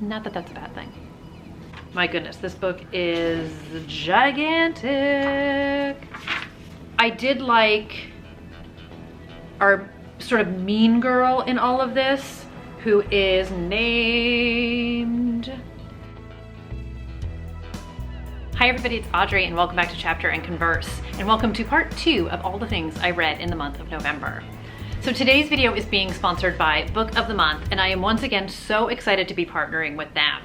Not that that's a bad thing. My goodness, this book is gigantic. I did like our sort of mean girl in all of this, who is named... Hi everybody, it's Audrey and welcome back to Chapter and Converse, and welcome to part 2 of all the things I read in the month of November. So today's video is being sponsored by Book of the Month, and I am once again so excited to be partnering with them.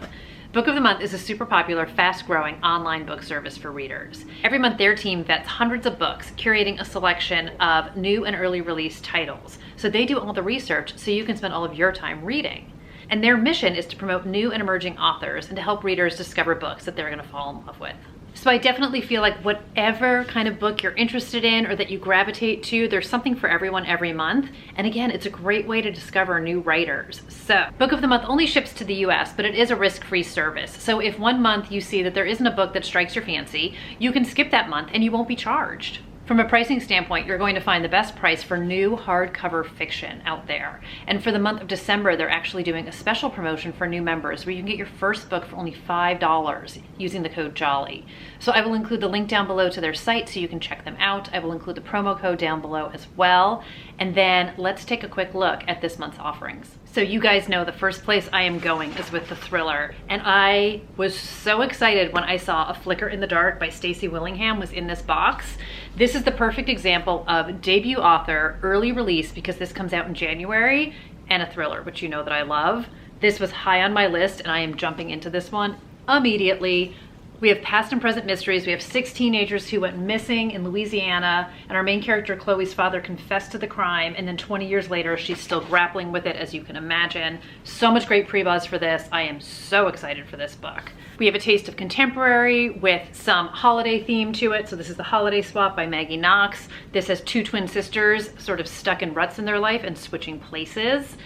Book of the Month is a super popular, fast-growing online book service for readers. Every month their team vets hundreds of books, curating a selection of new and early release titles. So they do all the research so you can spend all of your time reading. And their mission is to promote new and emerging authors and to help readers discover books that they're going to fall in love with. So I definitely feel like whatever kind of book you're interested in or that you gravitate to, there's something for everyone every month. And again, it's a great way to discover new writers. So Book of the Month only ships to the US, but it is a risk-free service. So if one month you see that there isn't a book that strikes your fancy, you can skip that month and you won't be charged. From a pricing standpoint, you're going to find the best price for new hardcover fiction out there. And for the month of December, they're actually doing a special promotion for new members where you can get your first book for only $5 using the code JOLLY. So I will include the link down below to their site so you can check them out. I will include the promo code down below as well. And then let's take a quick look at this month's offerings. So you guys know the first place I am going is with the thriller. And I was so excited when I saw A Flicker in the Dark by Stacy Willingham was in this box. This is the perfect example of debut author, early release, because this comes out in January, and a thriller, which you know that I love. This was high on my list and I am jumping into this one immediately. We have past and present mysteries. We have 6 teenagers who went missing in Louisiana, and our main character, Chloe's father, confessed to the crime, and then 20 years later, she's still grappling with it, as you can imagine. So much great pre-buzz for this. I am so excited for this book. We have a taste of contemporary with some holiday theme to it. So this is The Holiday Swap by Maggie Knox. This has 2 twin sisters sort of stuck in ruts in their life and switching places.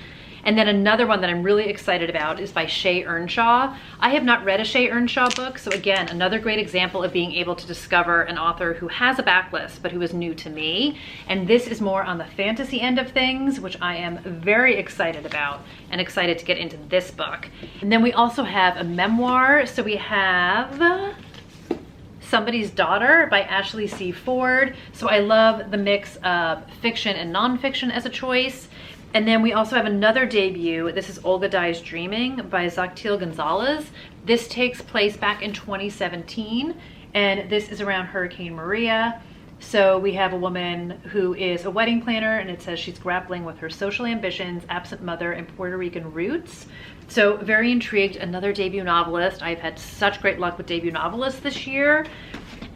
And then another one that I'm really excited about is by Shea Ernshaw. I have not read a Shea Ernshaw book, so again, another great example of being able to discover an author who has a backlist, but who is new to me. And this is more on the fantasy end of things, which I am very excited about and excited to get into this book. And then we also have a memoir. So we have Somebody's Daughter by Ashley C. Ford. So I love the mix of fiction and nonfiction as a choice. And then we also have another debut. This is Olga Dies Dreaming by Xochitl Gonzales. This takes place back in 2017, and this is around Hurricane Maria. So we have a woman who is a wedding planner, and it says she's grappling with her social ambitions, absent mother, and Puerto Rican roots. So very intrigued, another debut novelist. I've had such great luck with debut novelists this year.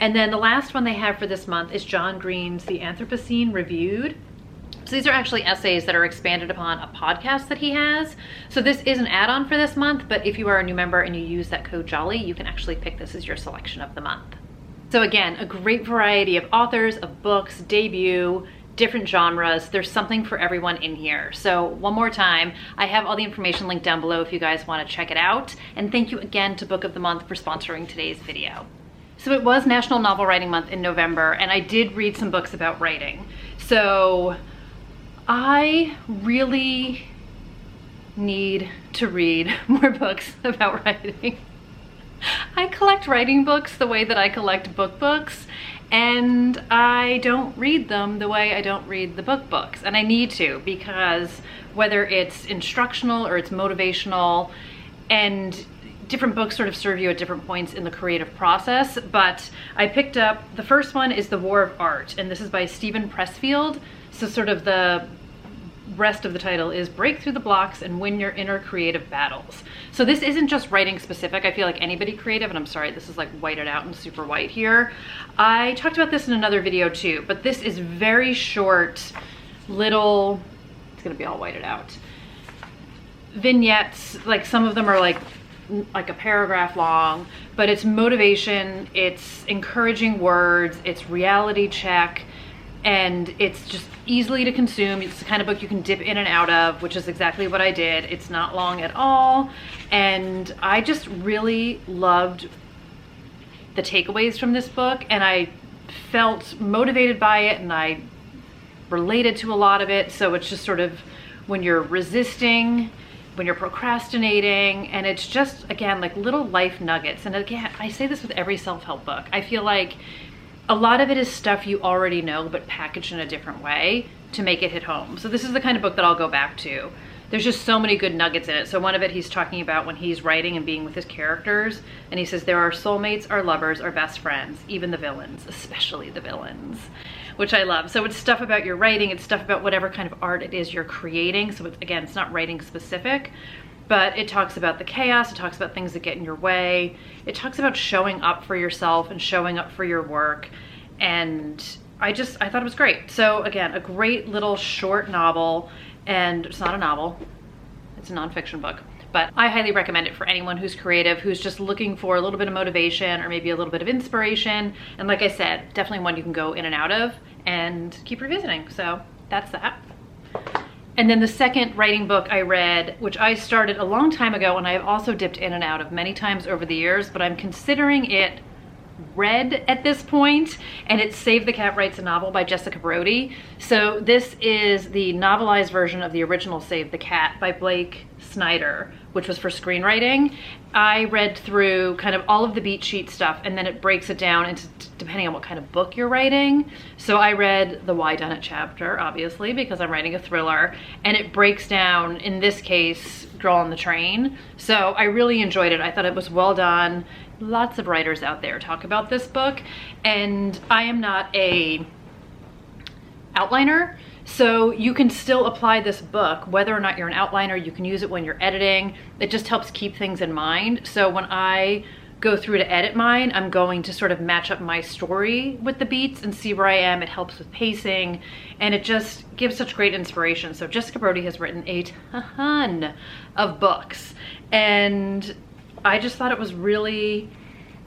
And then the last one they have for this month is John Green's The Anthropocene Reviewed. So these are actually essays that are expanded upon a podcast that he has. So this is an add-on for this month, but if you are a new member and you use that code JOLLY, you can actually pick this as your selection of the month. So again, a great variety of authors, of books, debut, different genres. There's something for everyone in here. So one more time, I have all the information linked down below if you guys want to check it out. And thank you again to Book of the Month for sponsoring today's video. So it was National Novel Writing Month in November, and I did read some books about writing. So I really need to read more books about writing. I collect writing books the way that I collect book books, and I don't read them the way I don't read the book books. And I need to, because whether it's instructional or it's motivational, and different books sort of serve you at different points in the creative process. But I picked up, the first one is The War of Art, and this is by Stephen Pressfield. So sort of the rest of the title is Break Through the Blocks and Win Your Inner Creative Battles. So this isn't just writing specific. I feel like anybody creative, and I'm sorry, this is like whited out and super white here. I talked about this in another video too, but this is very short, little, it's gonna be all whited out, vignettes. Like some of them are like a paragraph long, but it's motivation, it's encouraging words, it's reality check, and it's just easily to consume. It's the kind of book you can dip in and out of, which is exactly what I did. It's not long at all, and I just really loved the takeaways from this book, and I felt motivated by it, and I related to a lot of it. So it's just sort of when you're resisting when you're procrastinating, and it's just, again, like little life nuggets. And again, I say this with every self-help book. I feel like a lot of it is stuff you already know, but packaged in a different way to make it hit home. So this is the kind of book that I'll go back to. There's just so many good nuggets in it. So one of it, he's talking about when he's writing and being with his characters, and he says, there are soulmates, our lovers, our best friends, even the villains, especially the villains, which I love. So it's stuff about your writing, it's stuff about whatever kind of art it is you're creating. So it's, again, it's not writing specific, but it talks about the chaos, it talks about things that get in your way, it talks about showing up for yourself and showing up for your work. And I thought it was great. So again, a great little short novel. And it's not a novel, it's a nonfiction book, but I highly recommend it for anyone who's creative, who's just looking for a little bit of motivation or maybe a little bit of inspiration. And like I said, definitely one you can go in and out of and keep revisiting. So that's that. And then the second writing book I read, which I started a long time ago, and I have also dipped in and out of many times over the years, but I'm considering it read at this point, and it's Save the Cat Writes a Novel by Jessica Brody. So this is the novelized version of the original Save the Cat by Blake Snyder, which was for screenwriting. I read through kind of all of the beat sheet stuff, and then it breaks it down into depending on what kind of book you're writing. So I read the Why Done It chapter, obviously, because I'm writing a thriller, and it breaks down, in this case, Girl on the Train. So I really enjoyed it. I thought it was well done. Lots of writers out there talk about this book, and I am not a outliner, so you can still apply this book whether or not you're an outliner. You can use it when you're editing. It just helps keep things in mind. So when I go through to edit mine, I'm going to sort of match up my story with the beats and see where I am. It helps with pacing, and it just gives such great inspiration. So Jessica Brody has written a ton of books, and I just thought it was really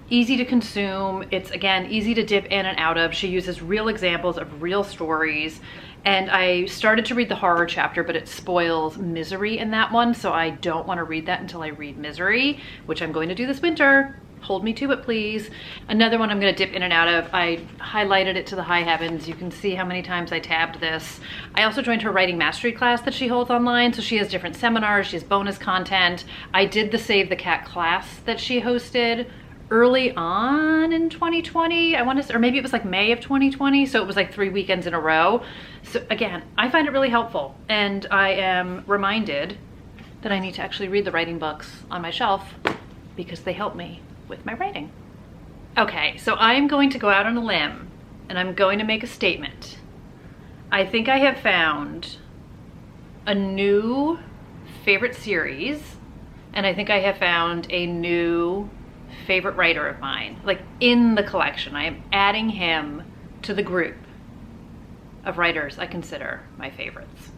easy to consume. It's, again, easy to dip in and out of. She uses real examples of real stories. And I started to read the horror chapter, but it spoils Misery in that one, so I don't want to read that until I read Misery, which I'm going to do this winter. Hold me to it, please. Another one I'm going to dip in and out of. I highlighted it to the high heavens. You can see how many times I tabbed this. I also joined her writing mastery class that she holds online, so she has different seminars, she has bonus content. I did the Save the Cat class that she hosted early on in 2020, I want to say, or maybe it was like May of 2020, so it was like 3 weekends in a row. So again, I find it really helpful, and I am reminded that I need to actually read the writing books on my shelf because they help me with my writing. Okay, so I'm going to go out on a limb, and I'm going to make a statement. I think I have found a new favorite series, and I think I have found a new favorite writer of mine, like in the collection. I am adding him to the group of writers I consider my favorites.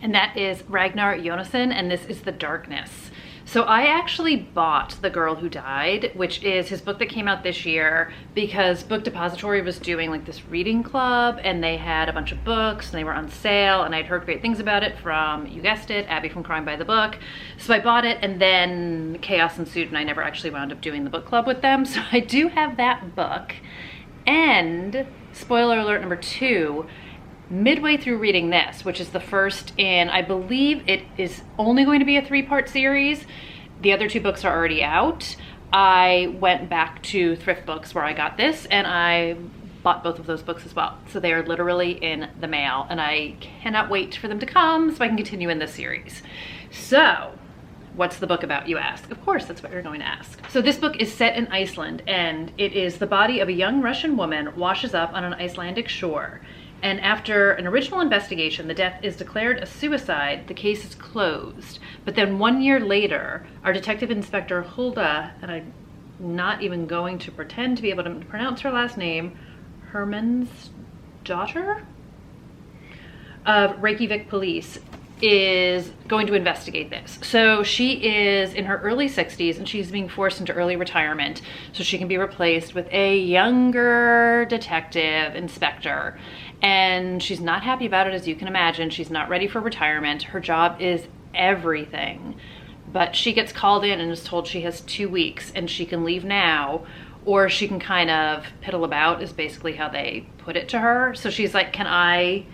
And that is Ragnar Jonasson, and this is The Darkness. So I actually bought The Girl Who Died, which is his book that came out this year, because Book Depository was doing like this reading club, and they had a bunch of books and they were on sale, and I'd heard great things about it from, you guessed it, Abby from Crime by the Book. So I bought it, and then chaos ensued, and I never actually wound up doing the book club with them. So I do have that book. And spoiler alert number 2, midway through reading this, which is the first in, I believe it is only going to be a 3-part series. The other 2 books are already out. I went back to Thrift Books where I got this, and I bought both of those books as well. So they are literally in the mail, and I cannot wait for them to come so I can continue in this series. So what's the book about, you ask? Of course, that's what you're going to ask. So this book is set in Iceland, and it is the body of a young Russian woman washes up on an Icelandic shore. And after an original investigation, the death is declared a suicide. The case is closed. But then 1 year later, our Detective Inspector Hulda, and I'm not even going to pretend to be able to pronounce her last name, Herman's daughter of Reykjavik police, is going to investigate this. So she is in her early 60s, and she's being forced into early retirement so she can be replaced with a younger detective inspector. And she's not happy about it, as you can imagine. She's not ready for retirement. Her job is everything. But she gets called in and is told she has 2 weeks and she can leave now, or she can kind of piddle about, is basically how they put it to her. So she's like, can I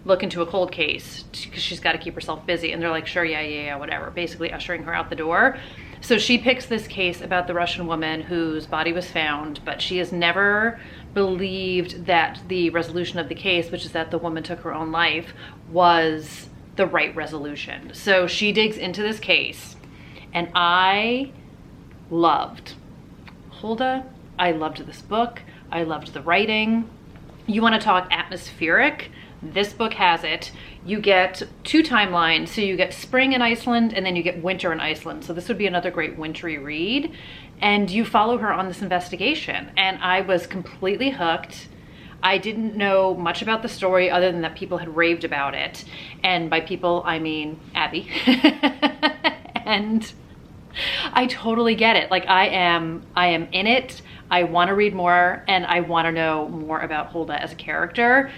look into a cold case because she's got to keep herself busy. And they're like, sure, yeah, whatever, basically ushering her out the door. So she picks this case about the Russian woman whose body was found, but she has never believed that the resolution of the case, which is that the woman took her own life, was the right resolution. So she digs into this case, and I loved Olga. I loved this book. I loved the writing. You want to talk atmospheric? This book has it. You get 2 timelines. So you get spring in Iceland and then you get winter in Iceland. So this would be another great wintry read. And you follow her on this investigation. And I was completely hooked. I didn't know much about the story other than that people had raved about it. And by people, I mean Abby. And I totally get it. Like I am in it. I want to read more and I want to know more about Olga as a character.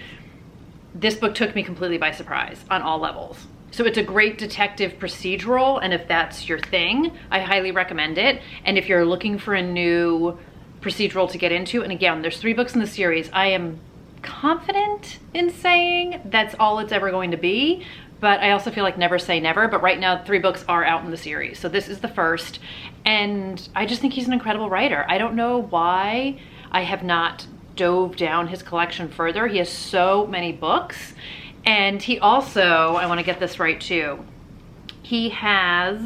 This book took me completely by surprise on all levels. So it's a great detective procedural, and if that's your thing, I highly recommend it. And if you're looking for a new procedural to get into, and again, there's 3 books in the series, I am confident in saying that's all it's ever going to be, but I also feel like never say never. But right now 3 books are out in the series, so this is the first, and I just think he's an incredible writer. I don't know why I have not dove down his collection further. He has so many books, and he also, I want to get this right too, he has,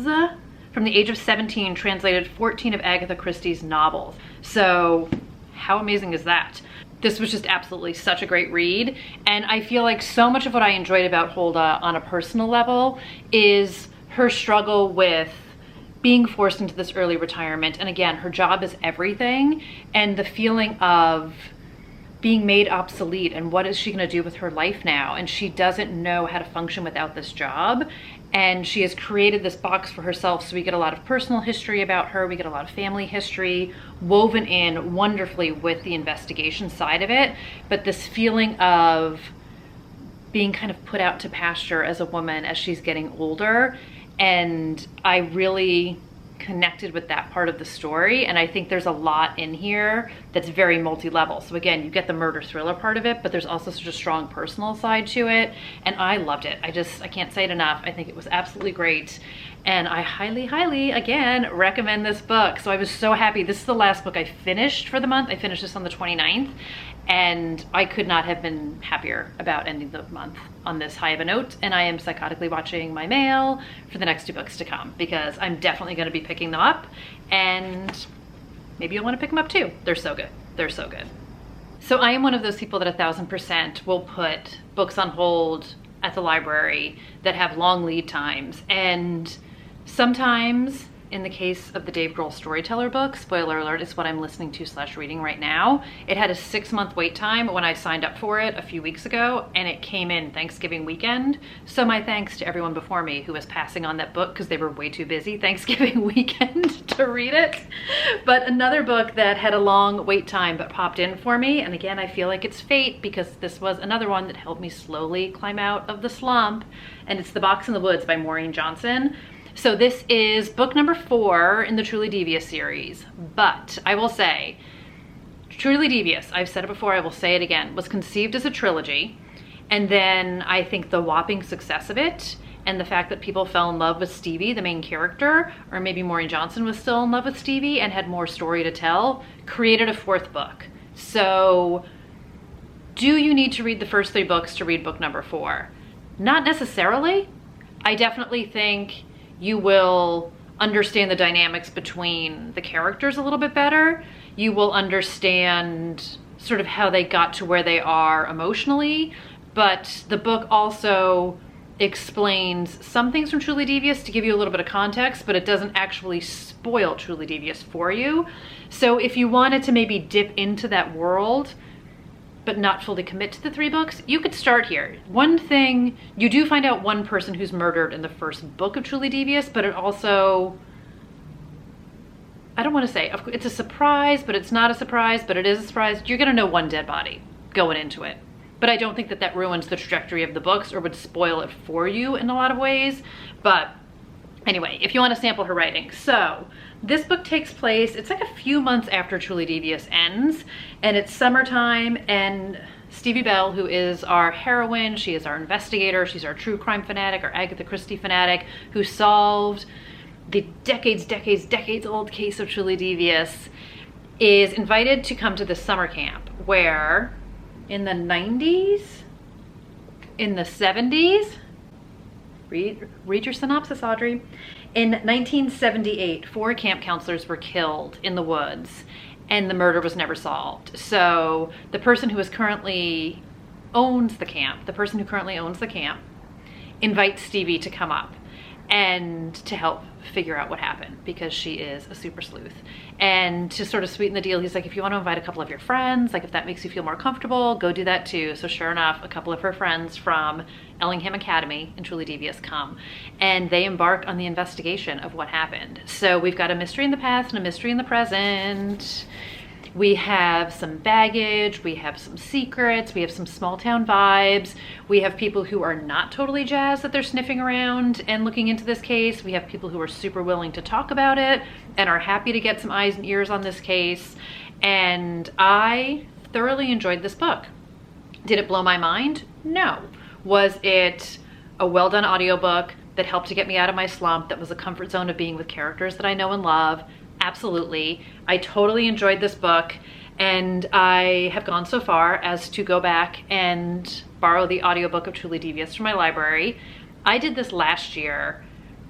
from the age of 17, translated 14 of Agatha Christie's novels. So how amazing is that? This was just absolutely such a great read, and I feel like so much of what I enjoyed about Olga on a personal level is her struggle with being forced into this early retirement. And again, her job is everything, and the feeling of being made obsolete, and what is she going to do with her life now? And she doesn't know how to function without this job. And she has created this box for herself, so we get a lot of personal history about her, we get a lot of family history woven in wonderfully with the investigation side of it. But this feeling of being kind of put out to pasture as a woman as she's getting older, and I really connected with that part of the story. And I think there's a lot in here that's very multi-level. So again, you get the murder thriller part of it, but there's also such a strong personal side to it, and I loved it. I can't say it enough. I think it was absolutely great, and I highly again recommend this book. So I was so happy. This is the last book I finished for the month. I finished this on the 29th, and I could not have been happier about ending the month on this high of a note. And I am psychotically watching my mail for the next 2 books to come, because I'm definitely going to be picking them up, and maybe you'll want to pick them up too. They're so good. They're so good. So I am one of those people that 1000% will put books on hold at the library that have long lead times. And sometimes, in the case of the Dave Grohl Storyteller book, spoiler alert, it's what I'm listening to / reading right now, it had a 6-month wait time when I signed up for it a few weeks ago, and it came in Thanksgiving weekend. So my thanks to everyone before me who was passing on that book because they were way too busy Thanksgiving weekend to read it. But another book that had a long wait time but popped in for me, and again, I feel like it's fate because this was another one that helped me slowly climb out of the slump, and it's The Box in the Woods by Maureen Johnson. So this is book number 4 in the Truly Devious series, but I will say, Truly Devious, I've said it before, I will say it again, was conceived as a trilogy, and then I think the whopping success of it, and the fact that people fell in love with Stevie, the main character, or maybe Maureen Johnson was still in love with Stevie and had more story to tell, created a 4th book. So do you need to read the first 3 books to read book number 4? Not necessarily. I definitely think you will understand the dynamics between the characters a little bit better. You will understand sort of how they got to where they are emotionally, but the book also explains some things from Truly Devious to give you a little bit of context, but it doesn't actually spoil Truly Devious for you. So if you wanted to maybe dip into that world, but not fully commit to the 3 books, you could start here. One thing, you do find out one person who's murdered in the first book of Truly Devious, but it also, I don't want to say, it's a surprise, but it's not a surprise, but it is a surprise. You're gonna know one dead body going into it. But I don't think that that ruins the trajectory of the books or would spoil it for you in a lot of ways. But anyway, if you want to sample her writing. So this book takes place, it's like a few months after Truly Devious ends, and it's summertime, and Stevie Bell, who is our heroine. She is our investigator. She's our true crime fanatic, our Agatha Christie fanatic, who solved the decades old case of Truly Devious, is invited to come to this summer camp where in the 90s, in the 70s, read your synopsis, Audrey. In 1978, 4 camp counselors were killed in the woods and the murder was never solved. So the person who currently owns the camp, invites Stevie to come up and to help figure out what happened, because she is a super sleuth. And to sort of sweeten the deal, he's like, if you want to invite a couple of your friends, like if that makes you feel more comfortable, go do that too. So sure enough, a couple of her friends from Willingham Academy and Truly Devious come, and they embark on the investigation of what happened. So we've got a mystery in the past and a mystery in the present. We have some baggage, we have some secrets, we have some small town vibes. We have people who are not totally jazzed that they're sniffing around and looking into this case. We have people who are super willing to talk about it and are happy to get some eyes and ears on this case. And I thoroughly enjoyed this book. Did it blow my mind? No. Was it a well-done audiobook that helped to get me out of my slump, that was a comfort zone of being with characters that I know and love? Absolutely. I totally enjoyed this book, and I have gone so far as to go back and borrow the audiobook of Truly Devious from my library. I did this last year.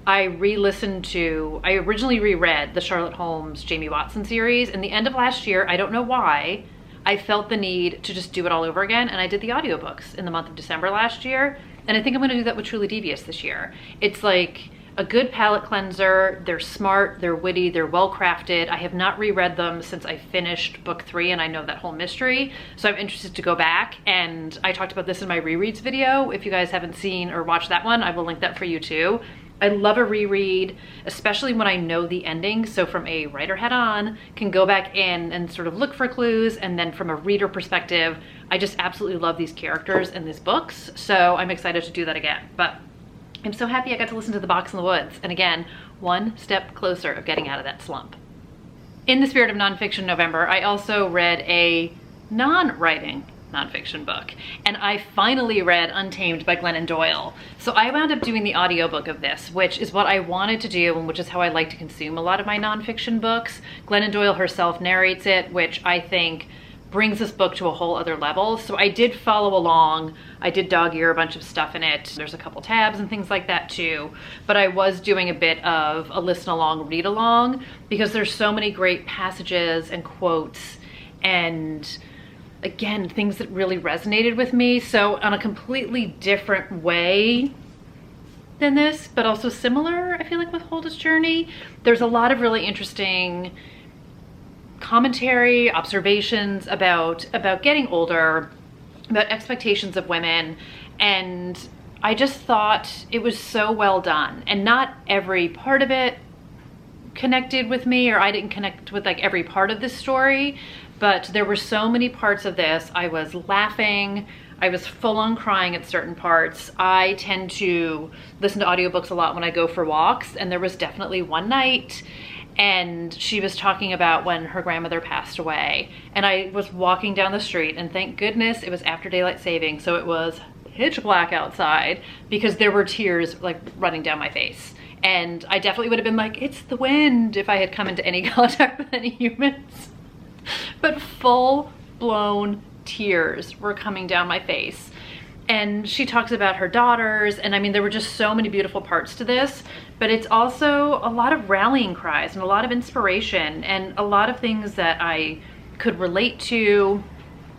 I originally reread the Charlotte Holmes Jamie Watson series, and the end of last year, I don't know why, I felt the need to just do it all over again, and I did the audiobooks in the month of December last year, and I think I'm gonna do that with Truly Devious this year. It's like a good palate cleanser. They're smart, they're witty, they're well crafted. I have not reread them since I finished book 3 and I know that whole mystery. So I'm interested to go back, and I talked about this in my rereads video. If you guys haven't seen or watched that one, I will link that for you too. I love a reread, especially when I know the ending. So from a writer head on, can go back in and sort of look for clues. And then from a reader perspective, I just absolutely love these characters in these books. So I'm excited to do that again. But I'm so happy I got to listen to The Box in the Woods. And again, one step closer of getting out of that slump. In the spirit of nonfiction November, I also read a non-writing nonfiction book, and I finally read Untamed by Glennon Doyle. So I wound up doing the audiobook of this, which is what I wanted to do and which is how I like to consume a lot of my nonfiction books. Glennon Doyle herself narrates it, which I think brings this book to a whole other level. So I did follow along. I did dog ear a bunch of stuff in it. There's a couple tabs and things like that too. But I was doing a bit of a listen along, read along, because there's so many great passages and quotes and, again, things that really resonated with me. So on a completely different way than this, but also similar, I feel like, with Holda's journey. There's a lot of really interesting commentary, observations about getting older, about expectations of women, and I just thought it was so well done. And not every part of it connected with me, or I didn't connect with like every part of this story, but there were so many parts of this. I was laughing, I was full on crying at certain parts. I tend to listen to audiobooks a lot when I go for walks, and there was definitely one night, and she was talking about when her grandmother passed away, and I was walking down the street, and thank goodness it was after daylight saving, so it was pitch black outside, because there were tears like running down my face. And I definitely would have been like, it's the wind, if I had come into any contact with any humans. But full-blown tears were coming down my face. And she talks about her daughters, and I mean, there were just so many beautiful parts to this, but it's also a lot of rallying cries and a lot of inspiration and a lot of things that I could relate to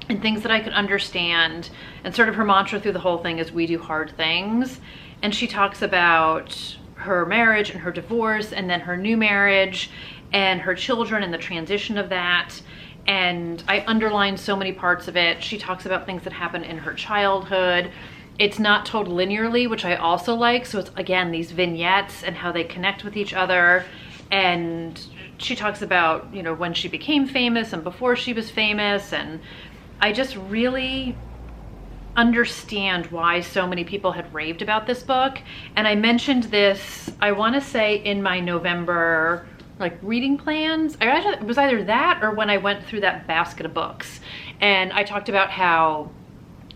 and things that I could understand. And sort of her mantra through the whole thing is, we do hard things. And she talks about her marriage and her divorce, and then her new marriage and her children and the transition of that. And I underlined so many parts of it. She talks about things that happened in her childhood. It's not told linearly, which I also like. So it's, again, these vignettes and how they connect with each other. And she talks about, you know, when she became famous and before she was famous. And I just really understand why so many people had raved about this book. And I mentioned this, I want to say, in my November like reading plans. It was either that or when I went through that basket of books, and I talked about how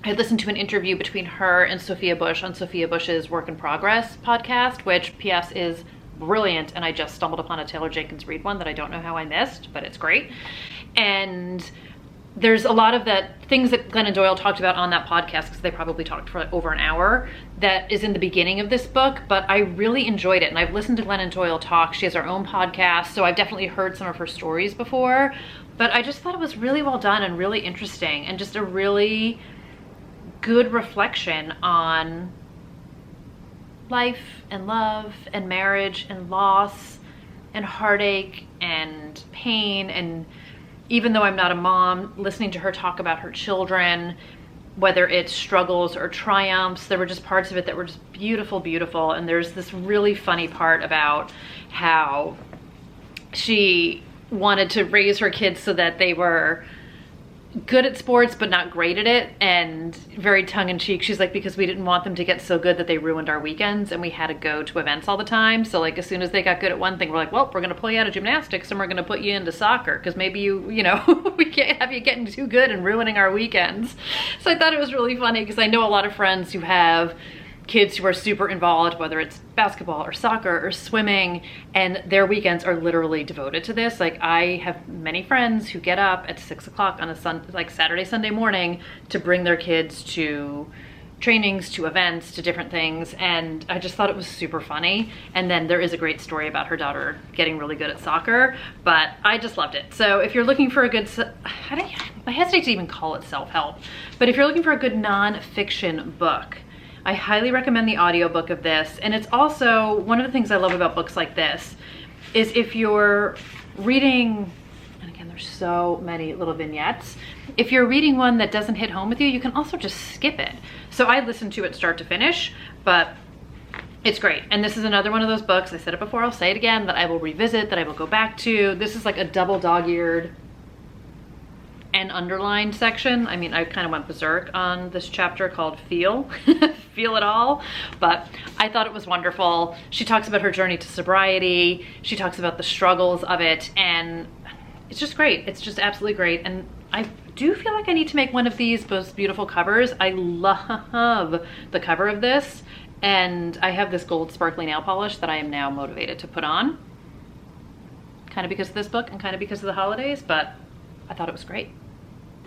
I listened to an interview between her and Sophia Bush on Sophia Bush's Work in Progress podcast, which PS is brilliant, and I just stumbled upon a Taylor Jenkins Reid one that I don't know how I missed, but it's great. And there's a lot of that things that Glennon Doyle talked about on that podcast, because they probably talked for like over an hour, that is in the beginning of this book, but I really enjoyed it. And I've listened to Glennon Doyle talk. She has her own podcast, so I've definitely heard some of her stories before, but I just thought it was really well done and really interesting, and just a really good reflection on life and love and marriage and loss and heartache and pain. And even though I'm not a mom, listening to her talk about her children, whether it's struggles or triumphs, there were just parts of it that were just beautiful, beautiful. And there's this really funny part about how she wanted to raise her kids so that they were good at sports but not great at it, and very tongue-in-cheek, she's like, because we didn't want them to get so good that they ruined our weekends and we had to go to events all the time. So like, as soon as they got good at one thing, we're like, well, we're gonna pull you out of gymnastics and we're gonna put you into soccer, because maybe you know we can't have you getting too good and ruining our weekends. So I thought it was really funny, because I know a lot of friends who have kids who are super involved, whether it's basketball or soccer or swimming, and their weekends are literally devoted to this. Like, I have many friends who get up at 6 o'clock on like Saturday, Sunday morning to bring their kids to trainings, to events, to different things, and I just thought it was super funny. And then there is a great story about her daughter getting really good at soccer, but I just loved it. So if you're looking for a good, I hesitate to even call it self-help, but if you're looking for a good nonfiction book, I highly recommend the audiobook of this. And it's also, one of the things I love about books like this is if you're reading, and again, there's so many little vignettes, if you're reading one that doesn't hit home with you, you can also just skip it. So I listened to it start to finish, but it's great. And this is another one of those books, I said it before, I'll say it again, that I will revisit, that I will go back to. This is like a double dog-eared and underlined section. I mean, I kind of went berserk on this chapter called Feel, Feel It All, but I thought it was wonderful. She talks about her journey to sobriety. She talks about the struggles of it, and it's just great. It's just absolutely great. And I do feel like I need to make one of these most beautiful covers. I love the cover of this, and I have this gold sparkly nail polish that I am now motivated to put on, kind of because of this book and kind of because of the holidays, but I thought it was great.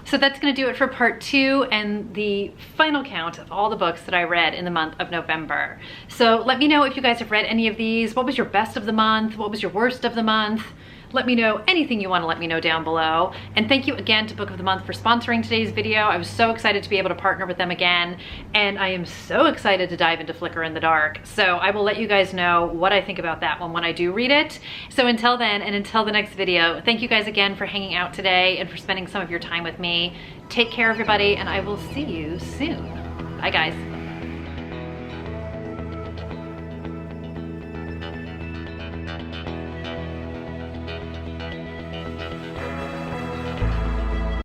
So that's gonna do it for part 2 and the final count of all the books that I read in the month of November. So let me know if you guys have read any of these. What was your best of the month? What was your worst of the month? Let me know anything you want to let me know down below. And thank you again to Book of the Month for sponsoring today's video. I was so excited to be able to partner with them again, and I am so excited to dive into Flicker in the Dark. So I will let you guys know what I think about that one when I do read it. So until then, and until the next video, thank you guys again for hanging out today and for spending some of your time with me. Take care, everybody, and I will see you soon. Bye, guys.